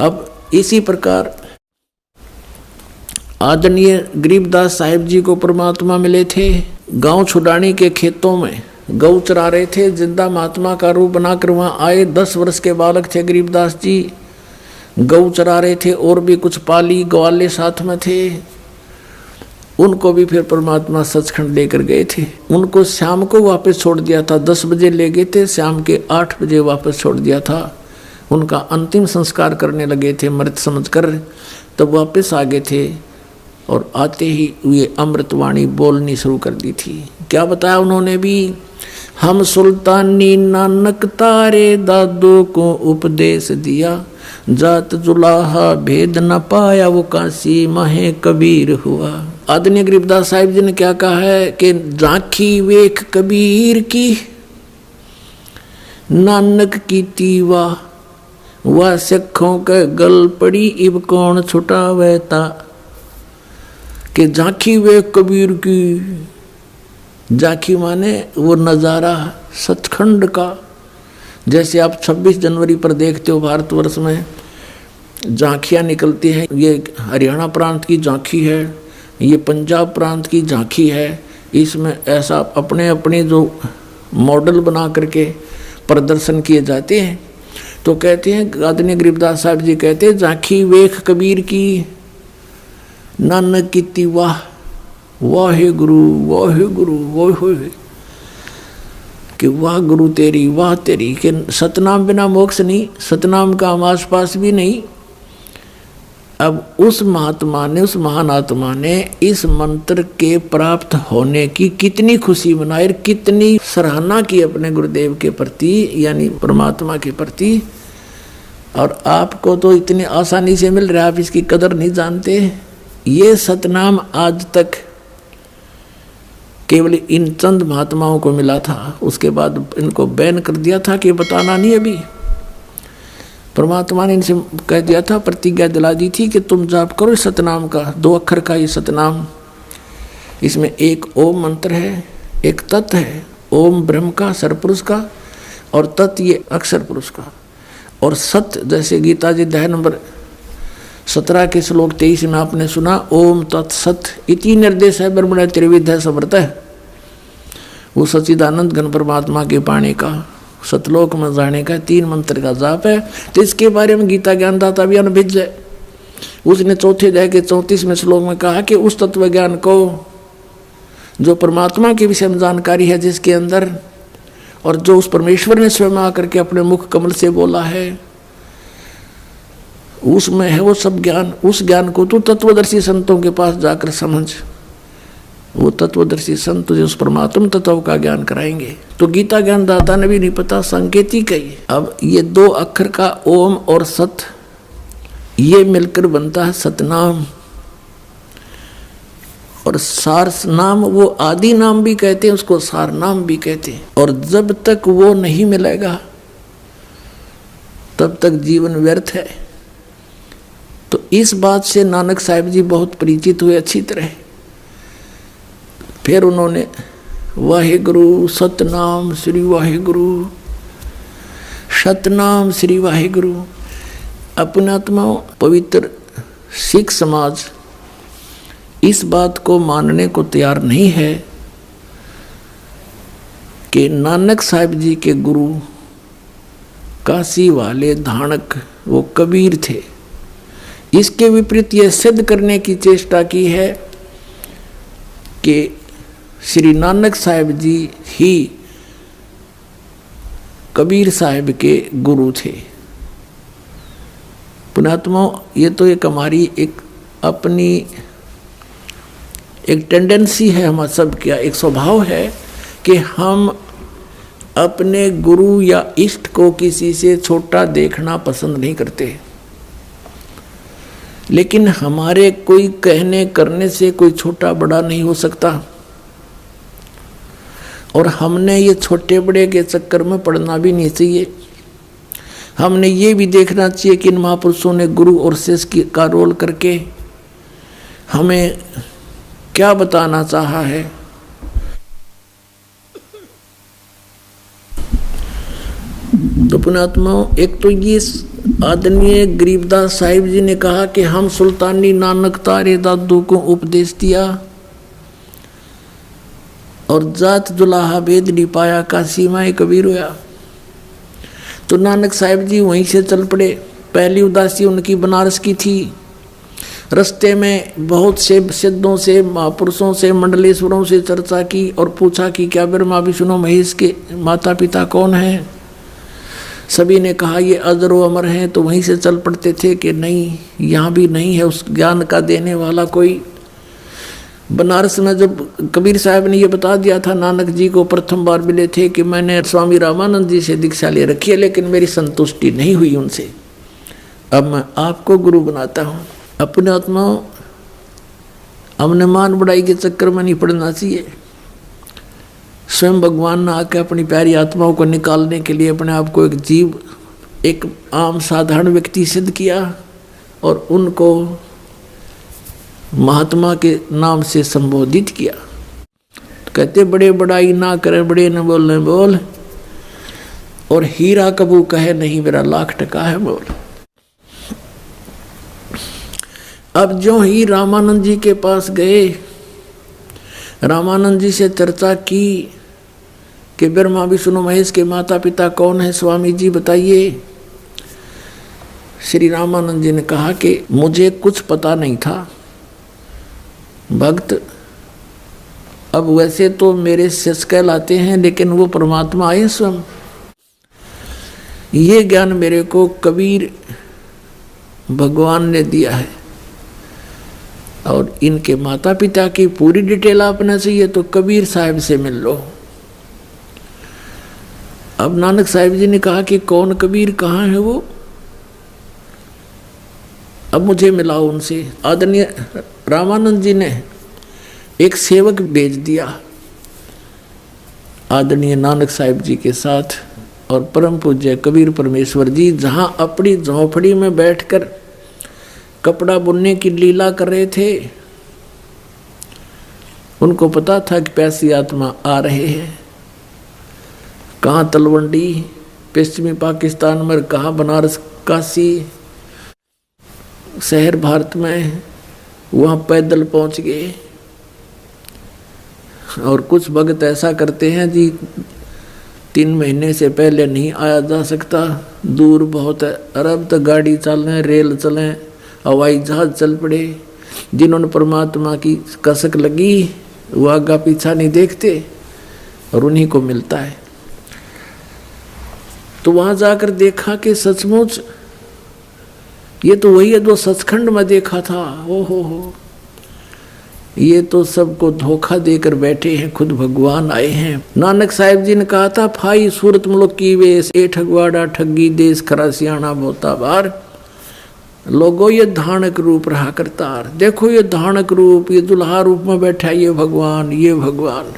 अब इसी प्रकार आदरणीय गरीबदास साहिब जी को परमात्मा मिले थे। गांव छुड़ानी के खेतों में गौ चरा रहे थे, जिंदा महात्मा का रूप बनाकर वहां आए। 10 वर्ष के बालक थे गरीबदास जी, गौ चरा रहे थे और भी कुछ पाली ग्वाले साथ में थे। उनको भी फिर परमात्मा सचखंड लेकर गए थे। उनको शाम को वापस छोड़ दिया था, 10 बजे ले गए थे, शाम के 8 बजे वापस छोड़ दिया था। उनका अंतिम संस्कार करने लगे थे मृत समझकर, तब वापस आ गए थे और आते ही ये अमृतवाणी बोलनी शुरू कर दी थी। क्या बताया उन्होंने भी, हम सुल्तानी नानक तारे दादो को उपदेश दिया, जात जुलाहा भेद न पाया वो काशी महे कबीर हुआ। आदरणीय गरीबदास साहिब जी ने क्या कहा है कि झांकी वेख कबीर की, नानक की तीवा वह सिखों के गल पड़ी, इब कौन छुटावेता। कि झांकी वेख कबीर की, झांकी माने वो नज़ारा सचखंड का। जैसे आप 26 जनवरी पर देखते हो भारतवर्ष में झांकियाँ निकलती हैं, ये हरियाणा प्रांत की झांकी है, ये पंजाब प्रांत की झांकी है। इसमें ऐसा अपने अपने जो मॉडल बना करके प्रदर्शन किए जाते हैं। तो कहते हैं आदरणीय गरीबदास साहब जी कहते हैं, झांकी वेख कबीर की, नानक की वाह वाहे गुरु वाहे गुरु वाहे, कि वाह गुरु तेरी वाह तेरी, कि सतनाम बिना मोक्ष नहीं, सतनाम का हम आस पास भी नहीं। अब उस महात्मा ने, उस महान आत्मा ने इस मंत्र के प्राप्त होने की कितनी खुशी मनाई, कितनी सराहना की अपने गुरुदेव के प्रति, यानी परमात्मा के प्रति। और आपको तो इतनी आसानी से मिल रहा है, आप इसकी कदर नहीं जानते। ये सतनाम आज तक केवल इन चंद महात्माओं को मिला था, उसके बाद इनको बैन कर दिया था कि बताना नहीं। अभी परमात्मा ने इनसे कह दिया था, प्रतिज्ञा दिला दी थी कि तुम जाप करो इस सतनाम का, 2 अक्षर का ये सतनाम। इसमें एक ओम मंत्र है, एक तत् है, ओम ब्रह्म का सरपुरुष का, और तत् ये अक्षर पुरुष का, और सत जैसे गीता जी अध्याय नंबर 17 के श्लोक 23 में आपने सुना, ओम तत्सत इति निर्देश है ब्रह्मण त्रिविध समर्थ है। वो सच्चिदानंद घन परमात्मा के पाने का, सतलोक में जाने का 3 मंत्र का जाप है। तो इसके बारे में गीता ज्ञानदाता भी अनभिज्ञ है। उसने 4थे अध्याय के 34वें श्लोक में कहा कि उस तत्व ज्ञान को जो परमात्मा के विषय में जानकारी है जिसके अंदर, और जो उस परमेश्वर ने स्वयं आकर के अपने मुख कमल से बोला है, उसमें है वो सब ज्ञान। उस ज्ञान को तू तत्वदर्शी संतों के पास जाकर समझ। वो तत्वदर्शी संत तुझे उस परमात्म तत्व का ज्ञान कराएंगे। तो गीता ज्ञानदाता ने भी नहीं पता, संकेती कही। अब ये 2 अक्षर का ओम और सत, ये मिलकर बनता है सतनाम। और सार नाम वो आदि नाम भी कहते हैं, उसको सार नाम भी कहते हैं। और जब तक वो नहीं मिलेगा तब तक जीवन व्यर्थ है। तो इस बात से नानक साहिब जी बहुत परिचित हुए अच्छी तरह। फिर उन्होंने वाहेगुरु सतनाम श्री वाहेगुरु, सतनाम श्री वाहेगुरु। अपने आत्मा पवित्र सिख समाज इस बात को मानने को तैयार नहीं है कि नानक साहिब जी के गुरु काशी वाले धाणक वो कबीर थे। इसके विपरीत यह सिद्ध करने की चेष्टा की है कि श्री नानक साहिब जी ही कबीर साहिब के गुरु थे। पुणात्मा, ये तो एक हमारी एक अपनी एक टेंडेंसी है, हमारा सब क्या एक स्वभाव है कि हम अपने गुरु या इष्ट को किसी से छोटा देखना पसंद नहीं करते। लेकिन हमारे कोई कहने करने से कोई छोटा बड़ा नहीं हो सकता, और हमने ये छोटे बड़े के चक्कर में पड़ना भी नहीं चाहिए। हमने ये भी देखना चाहिए कि इन महापुरुषों ने गुरु और शिष्य का रोल करके हमें क्या बताना चाहा है। तो पुण्यात्माओं, एक तो ये आदरणीय गरीबदास साहिब जी ने कहा कि हम सुल्तानी नानक तारे दादू को उपदेश दिया और जात जुलाहा भेद नहीं पाया, काशी माए कबीर होया। तो नानक साहिब जी वहीं से चल पड़े। पहली उदासी उनकी बनारस की थी। रास्ते में बहुत से सिद्धों से, महापुरुषों से, मंडलेश्वरों से चर्चा की और पूछा कि क्या ब्रह्मा विष्णु महेश के माता पिता कौन हैं। सभी ने कहा ये अजर व अमर हैं। तो वहीं से चल पड़ते थे कि नहीं, यहाँ भी नहीं है उस ज्ञान का देने वाला कोई। बनारस में जब कबीर साहब ने ये बता दिया था, नानक जी को प्रथम बार मिले थे कि मैंने स्वामी रामानंद जी से दीक्षा ले रखी है, लेकिन मेरी संतुष्टि नहीं हुई उनसे, अब मैं आपको गुरु बनाता हूँ। अपने आत्माओं, हमने मान बढ़ाई के चक्कर में नहीं पड़ना चाहिए। स्वयं भगवान ने आकर अपनी प्यारी आत्माओं को निकालने के लिए अपने आप को एक जीव, एक आम साधारण व्यक्ति सिद्ध किया और उनको महात्मा के नाम से संबोधित किया। कहते बड़े बड़ाई ना करे, बड़े न बोलने बोल, और हीरा कबू कहे नहीं मेरा लाख टका है बोल। अब जो ही रामानंद जी के पास गए, रामानंद जी से चर्चा की कि ब्रह्मा विष्णु महेश के माता पिता कौन है, स्वामी जी बताइए। श्री रामानंद जी ने कहा कि मुझे कुछ पता नहीं था भक्त, अब वैसे तो मेरे शिष्य कहलाते हैं, लेकिन वो परमात्मा आए स्वयं। ये ज्ञान मेरे को कबीर भगवान ने दिया है और इनके माता पिता की पूरी डिटेल आपने चाहिए तो कबीर साहब से मिल लो। अब नानक साहिब जी ने कहा कि कौन कबीर, कहाँ है वो, अब मुझे मिलाओ उनसे। आदरणीय रामानंद जी ने एक सेवक भेज दिया आदरणीय नानक साहिब जी के साथ, और परम पूज्य कबीर परमेश्वर जी जहाँ अपनी झोंपड़ी में बैठकर कपड़ा बुनने की लीला कर रहे थे, उनको पता था कि प्यासी आत्मा आ रहे हैं। कहाँ तलवंडी पश्चिमी पाकिस्तान में, कहाँ बनारस काशी शहर भारत में, वहाँ पैदल पहुँच गए। और कुछ भक्त ऐसा करते हैं जी 3 महीने से पहले नहीं आया जा सकता, दूर बहुत है, अरब तक गाड़ी चलें, रेल चलें, हवाई जहाज चल पड़े। जिन्होंने परमात्मा की कसक लगी वो आगा पीछा नहीं देखते और उन्हीं को मिलता है। तो वहाँ जाकर देखा कि सचमुच ये तो वही है जो सचखंड में देखा था। हो ये तो सबको धोखा देकर बैठे हैं, खुद भगवान आए हैं। नानक साहिब जी ने कहा था, फाई सूरत मुल्क की वेश, ए ठगवाड़ा ठगी देश, खरा सियाणा बोता बार। लोगों ये धानक रूप रहा करतार, देखो ये धानक रूप, ये दुल्हा रूप में बैठा, ये भगवान, ये भगवान।